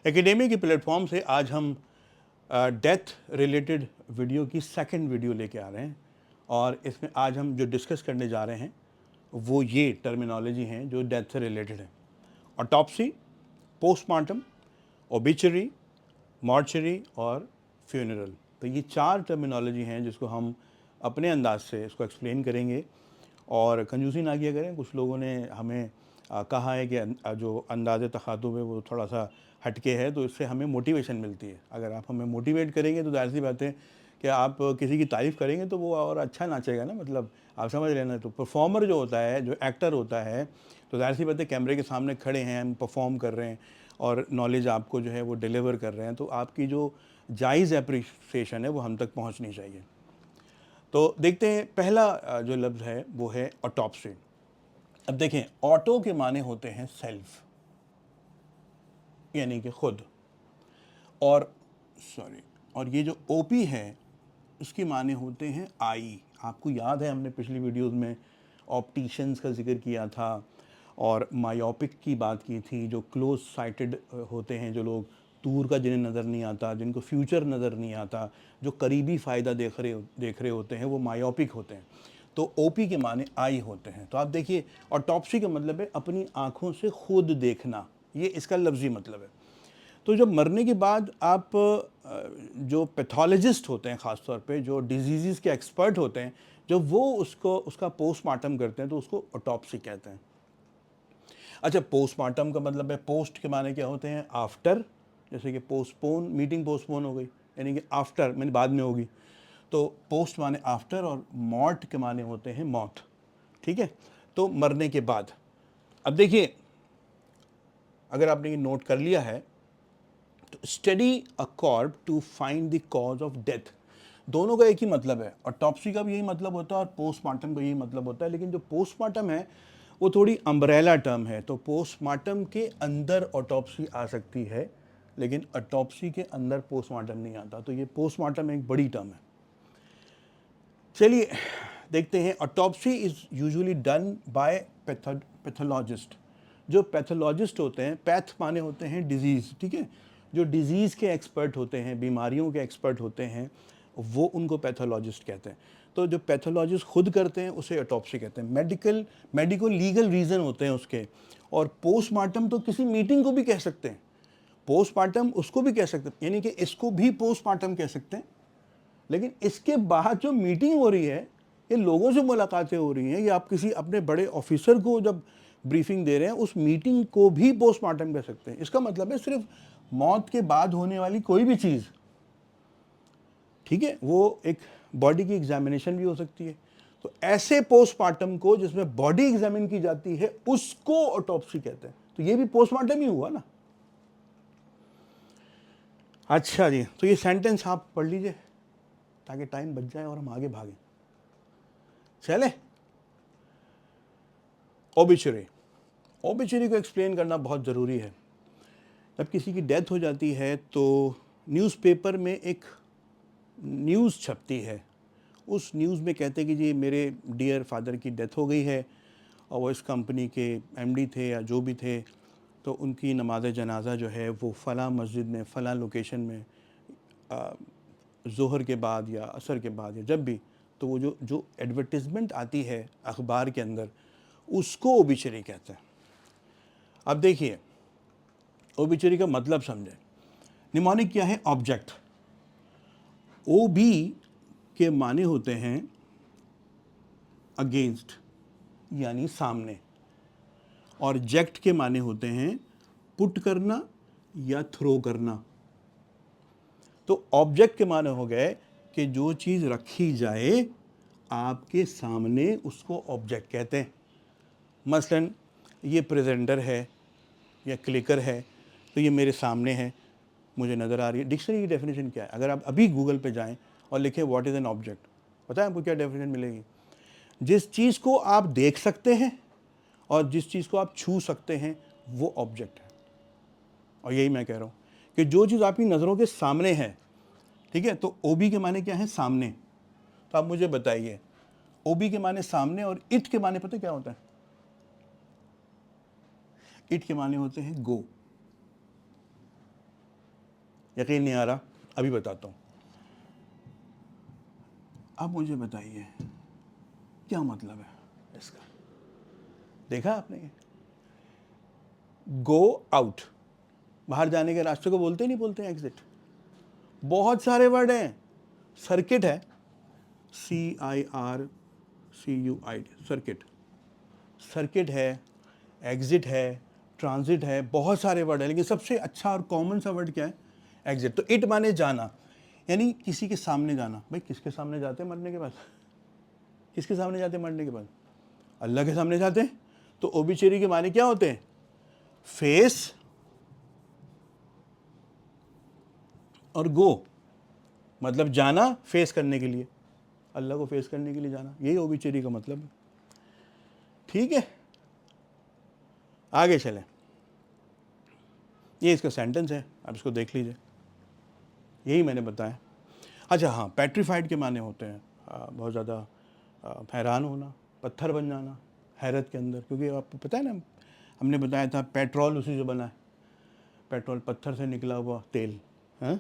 Academy के platform से आज हम डेथ रिलेटेड वीडियो की सेकंड वीडियो लेके आ रहे हैं और इसमें आज हम जो डिस्कस करने जा रहे हैं वो ये टर्मिनोलॉजी हैं जो डेथ से रिलेटेड है। ऑटोप्सी, पोस्टमार्टम, ओबिचुरी, मॉर्चरी और फ्यूनरल। तो ये चार टर्मिनोलॉजी हैं जिसको हम अपने अंदाज से इसको एक्सप्लेन करेंगे और कंजूसी ना किया करें। कुछ लोगों ने हमें कहा है कि जो अंदाज़ तखातुब है वो थोड़ा सा हटके है, तो इससे हमें मोटिवेशन मिलती है। अगर आप हमें मोटिवेट करेंगे तो जाहिर सी बात है कि आप किसी की तारीफ़ करेंगे तो वो और अच्छा नाचेगा ना, मतलब आप समझ लेना। तो परफॉर्मर जो होता है, जो एक्टर होता है, तो जाहिर सी बात है कैमरे के सामने खड़े हैं, हम परफॉर्म कर रहे हैं और नॉलेज आपको जो है वो डिलीवर कर रहे हैं, तो आपकी जो जायज़ एप्रिसिएशन है वो हम तक पहुंचनी चाहिए। तो देखते हैं, पहला जो लफ्ज़ है वो है ऑटोप्सी। अब देखें, ऑटो के माने होते हैं सेल्फ, यानी कि खुद, और और ये जो ओपी है उसके माने होते हैं आई। आपको याद है हमने पिछली वीडियोस में ऑप्टिशियंस का जिक्र किया था और मायोपिक की बात की थी, जो क्लोज साइटेड होते हैं, जो लोग दूर का जिन्हें नज़र नहीं आता, जिनको फ्यूचर नज़र नहीं आता, जो करीबी फ़ायदा देख रहे होते हैं, वो मायोपिक होते हैं। तो ओपी के माने आई होते हैं। तो आप देखिए, ऑटोप्सी का मतलब है अपनी आँखों से खुद देखना, ये इसका लफ्ज़ी मतलब है। तो जब मरने के बाद आप जो पैथोलॉजिस्ट होते हैं, ख़ास तौर पे जो डिजीज़ के एक्सपर्ट होते हैं, जब वो उसका पोस्टमार्टम करते हैं तो उसको ऑटोप्सी कहते हैं। अच्छा, पोस्टमार्टम का मतलब है, पोस्ट के माने क्या होते हैं? आफ्टर। जैसे कि पोस्टपोन, मीटिंग पोस्टपोन हो गई, यानी कि आफ्टर मैंने बाद में होगी, तो पोस्ट माने आफ्टर, और मॉर्ट के माने होते हैं मौत। ठीक है, तो मरने के बाद। अब देखिए, अगर आपने ये नोट कर लिया है, study a corpse to find the cause of death, दोनों का एक ही मतलब है। ऑटोप्सी का भी यही मतलब होता है और पोस्टमार्टम का यही मतलब होता है, लेकिन जो पोस्टमार्टम है वो थोड़ी अम्ब्रेला टर्म है। तो पोस्टमार्टम के अंदर ऑटोप्सी आ सकती है, लेकिन ऑटोप्सी के अंदर पोस्टमार्टम नहीं आता। तो ये पोस्टमार्टम एक बड़ी टर्म है। चलिए देखते हैं। Autopsy is usually done by pathologist. जो पैथोलॉजिस्ट होते हैं, पैथ माने होते हैं डिजीज़, ठीक है, जो डिजीज़ के एक्सपर्ट होते हैं, बीमारियों के एक्सपर्ट होते हैं, वो उनको पैथोलॉजिस्ट कहते हैं। तो जो पैथोलॉजिस्ट खुद करते हैं उसे ऑटोप्सी कहते हैं। मेडिकल लीगल रीज़न होते हैं उसके। और पोस्टमार्टम तो किसी मीटिंग को भी कह सकते हैं, पोस्टमार्टम उसको भी कह सकते हैं, यानी कि इसको भी पोस्टमार्टम कह सकते हैं। लेकिन इसके बाद जो मीटिंग हो रही है, ये लोगों से मुलाकातें हो रही हैं, या आप किसी अपने बड़े ऑफिसर को जब ब्रीफिंग दे रहे हैं, उस मीटिंग को भी पोस्टमार्टम कह सकते हैं। इसका मतलब है सिर्फ मौत के बाद होने वाली कोई भी चीज़, ठीक है, वो एक बॉडी की एग्जामिनेशन भी हो सकती है। तो ऐसे पोस्टमार्टम को जिसमें बॉडी एग्जामिन की जाती है उसको ऑटोप्सी कहते हैं। तो ये भी पोस्टमार्टम ही हुआ ना। अच्छा जी, तो ये सेंटेंस आप पढ़ लीजिए ताकि टाइम बच जाए और हम आगे भागें। चले, ओबिचुरी। ओबिचुरी को एक्सप्लेन करना बहुत ज़रूरी है। जब किसी की डेथ हो जाती है तो न्यूज़पेपर में एक न्यूज़ छपती है। उस न्यूज़ में कहते हैं कि जी मेरे डियर फादर की डेथ हो गई है और वो इस कंपनी के एमडी थे या जो भी थे, तो उनकी नमाज जनाजा जो है वो फ़लाँ मस्जिद में फ़लाँ लोकेशन में ज़ोहर के बाद या असर के बाद या जब भी, तो वो जो एडवर्टिज़मेंट आती है अखबार के अंदर, उसको ओबिचुरी कहते हैं। अब देखिए, ओबिचुरी का मतलब समझें। निमोनिक क्या है? ऑब्जेक्ट। ओ बी के माने होते हैं अगेंस्ट, यानी सामने, और जेक्ट के माने होते हैं पुट करना या थ्रो करना। तो ऑब्जेक्ट के माने हो गए कि जो चीज़ रखी जाए आपके सामने, उसको ऑब्जेक्ट कहते हैं। मसलन ये प्रेजेंटर है या क्लिकर है, तो ये मेरे सामने है, मुझे नज़र आ रही है। डिक्शनरी की डेफिनेशन क्या है? अगर आप अभी गूगल पे जाएं और लिखें व्हाट इज़ एन ऑब्जेक्ट, पता है आपको क्या डेफिनेशन मिलेगी? जिस चीज़ को आप देख सकते हैं और जिस चीज़ को आप छू सकते हैं, वो ऑब्जेक्ट है। और यही मैं कह रहा हूँ कि जो चीज़ आपकी नज़रों के सामने है, ठीक है, तो ओबी के माने क्या है? सामने। तो आप मुझे बताइए, ओबी के माने सामने, और इट के माने पता क्या होता है? इट के माने होते हैं गो। यकीन नहीं आ रहा, अभी बताता हूँ। अब मुझे बताइए क्या मतलब है इसका। देखा आपने, गो आउट, बाहर जाने के रास्ते को बोलते नहीं बोलते हैं एग्जिट। बहुत सारे वर्ड हैं। सर्किट है, CIRCUIT, सर्किट, सर्किट है, एग्जिट है, ट्रांजिट है, बहुत सारे वर्ड है, लेकिन सबसे अच्छा और कॉमन सा वर्ड क्या है? एग्जिट। तो इट माने जाना, यानी किसी के सामने जाना। भाई किसके सामने जाते हैं मरने के बाद? किसके सामने जाते हैं मरने के बाद? अल्लाह के सामने जाते हैं। तो ओबिचुरी के माने क्या होते हैं? फेस और गो, मतलब जाना फेस करने के लिए, अल्लाह को फेस करने के लिए जाना, यही ओबिचुरी का मतलब है। ठीक है, आगे चलें। ये इसका सेंटेंस है, आप इसको देख लीजिए, यही मैंने बताया। अच्छा हाँ, पेट्रीफाइड के माने होते हैं बहुत ज़्यादा हैरान होना, पत्थर बन जाना हैरत के अंदर, क्योंकि आपको पता है ना, हमने बताया था पेट्रोल उसी से बना है, पेट्रोल पत्थर से निकला हुआ तेल। हाँ,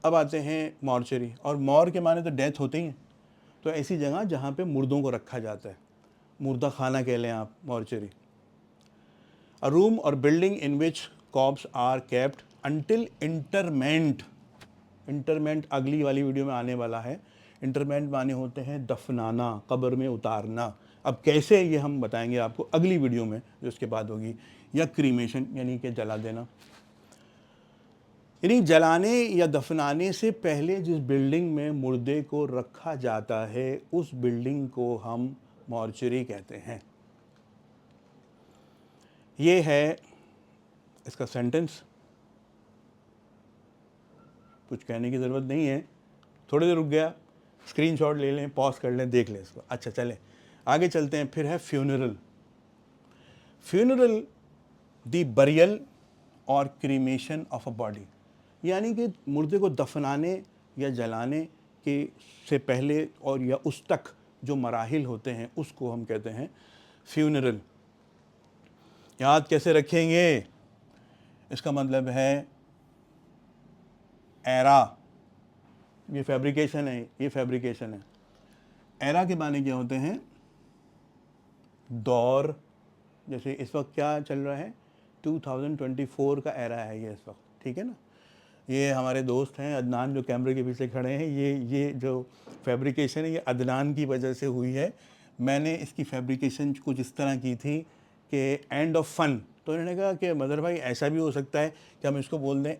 अब आते हैं मॉर्चरी, और मॉर के माने तो डेथ होते ही हैं, तो ऐसी जगह जहाँ पे मुर्दों को रखा जाता है, मुर्दा खाना कह लें आप, मॉर्चरी। अ रूम और building in which corpses are kept until interment. Interment अगली वाली वीडियो में आने वाला है। इंटरमेंट माने होते हैं दफनाना, कब्र में उतारना। अब कैसे, ये हम बताएंगे आपको अगली वीडियो में जो इसके बाद होगी। या क्रीमेशन, यानी कि जला देना, यानी जलाने या दफनाने से पहले जिस बिल्डिंग में मुर्दे को रखा जाता है उस बिल्डिंग को हम मॉर्चरी कहते हैं। ये है इसका सेंटेंस, कुछ कहने की ज़रूरत नहीं है। थोड़ी देर रुक गया, स्क्रीनशॉट ले लें, पॉज कर लें, देख लें इसको। अच्छा चलें आगे चलते हैं। फिर है फ्यूनरल। फ्यूनरल, द बरियल और क्रीमेशन ऑफ अ बॉडी, यानी कि मुर्दे को दफनाने या जलाने के से पहले और या उस तक जो मराहिल होते हैं उसको हम कहते हैं फ्यूनरल। याद कैसे रखेंगे? इसका मतलब है एरा, ये फैब्रिकेशन है, ये फैब्रिकेशन है। एरा के माने क्या होते हैं? दौर। जैसे इस वक्त क्या चल रहा है? 2024 का एरा है ये इस वक्त, ठीक है ना। ये हमारे दोस्त हैं अदनान जो कैमरे के पीछे खड़े हैं, ये जो फैब्रिकेशन है ये अदनान की वजह से हुई है। मैंने इसकी फैब्रिकेशन कुछ इस तरह की थी कि एंड ऑफ फन, तो इन्होंने कहा कि मदर भाई ऐसा भी हो सकता है कि हम इसको बोल दें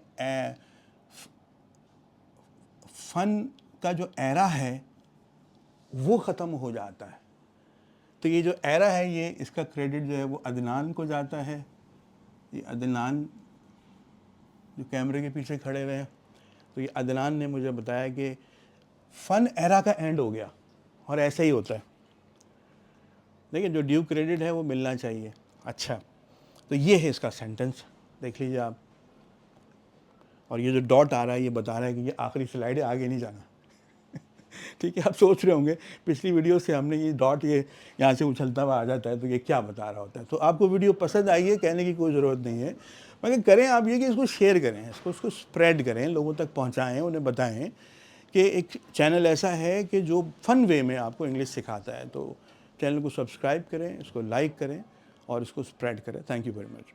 फन का जो एरा है वो ख़त्म हो जाता है। तो ये जो एरा है ये इसका क्रेडिट जो है वो अदनान को जाता है। ये अदनान जो कैमरे के पीछे खड़े हुए हैं, तो ये अदनान ने मुझे बताया कि फ़न एरा का एंड हो गया, और ऐसा ही होता है। लेकिन जो ड्यू क्रेडिट है वो मिलना चाहिए। अच्छा, तो ये है इसका सेंटेंस, देख लीजिए आप। और ये जो डॉट आ रहा है ये बता रहा है कि ये आखिरी स्लाइड है, आगे नहीं जाना। ठीक है, आप सोच रहे होंगे पिछली वीडियो से हमने ये डॉट ये यहाँ से उछलता हुआ आ जाता है तो ये क्या बता रहा होता है। तो आपको वीडियो पसंद आई है, कहने की कोई ज़रूरत नहीं है, मगर करें आप ये कि इसको शेयर करें, इसको स्प्रेड करें, लोगों तक पहुँचाएँ, उन्हें बताएँ कि एक चैनल ऐसा है कि जो फ़न वे में आपको इंग्लिश सिखाता है। तो चैनल को सब्सक्राइब करें, इसको लाइक करें और इसको स्प्रेड करें। Thank you very much.